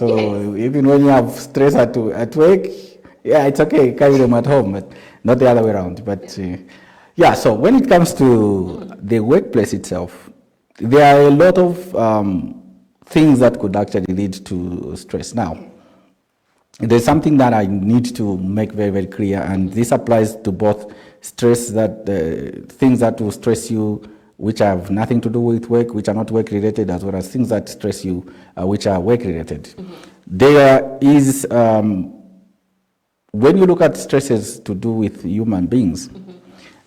So even when you have stress at work, yeah, it's okay, carry them at home, but not the other way around. But yeah, so when it comes to the workplace itself, there are a lot of things that could actually lead to stress. Now, there's something that I need to make very, very clear, and this applies to both stress, that things that will stress you which have nothing to do with work, which are not work related, as well as things that stress you which are work related. There is, when you look at stresses to do with human beings,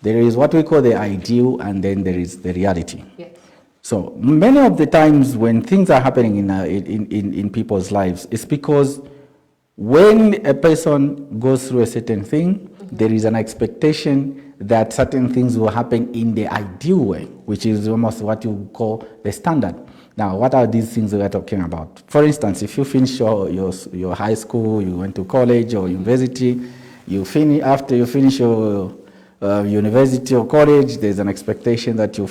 there is what we call the ideal, and then there is the reality. Yes. So many of the times when things are happening in people's lives, it's because when a person goes through a certain thing, there is an expectation that certain things will happen in the ideal way, which is almost what you call the standard. Now, what are these things we are talking about? For instance, if you finish your high school, you went to college or university, after you finish your university or college, there's an expectation that you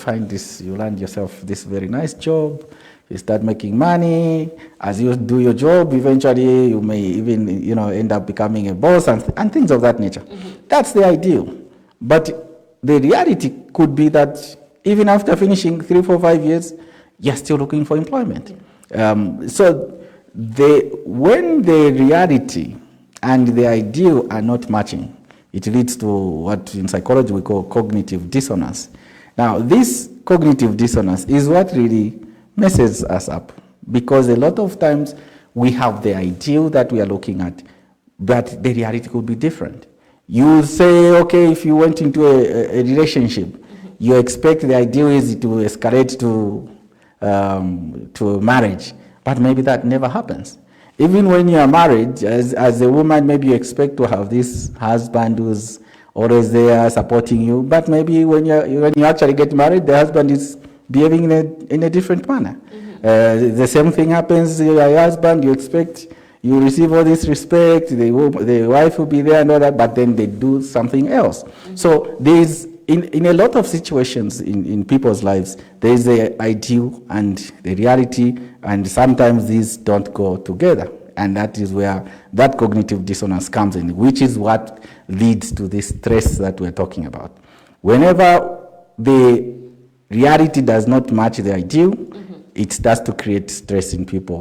land yourself this very nice job, you start making money. As you do your job, eventually you may even end up becoming a boss and things of that nature. That's the ideal. But the reality could be that even after finishing 3, 4, 5 years, you're still looking for employment. So when the reality and the ideal are not matching, it leads to what in psychology we call cognitive dissonance. Now, this cognitive dissonance is what really messes us up, because a lot of times we have the ideal that we are looking at, but the reality could be different. You say, okay, if you went into a relationship, you expect the ideal is to escalate to marriage, but maybe that never happens. Even when you are married, as a woman, maybe you expect to have this husband who's always there supporting you, but maybe when you actually get married, the husband is behaving in a different manner. The same thing happens to your husband. You expect you receive all this respect, the wife will be there and all that, but then they do something else. So there's, in a lot of situations in people's lives, there is the ideal and the reality, and sometimes these don't go together. And that is where that cognitive dissonance comes in, which is what leads to this stress that we're talking about. Whenever the reality does not match the ideal, it starts to create stress in people.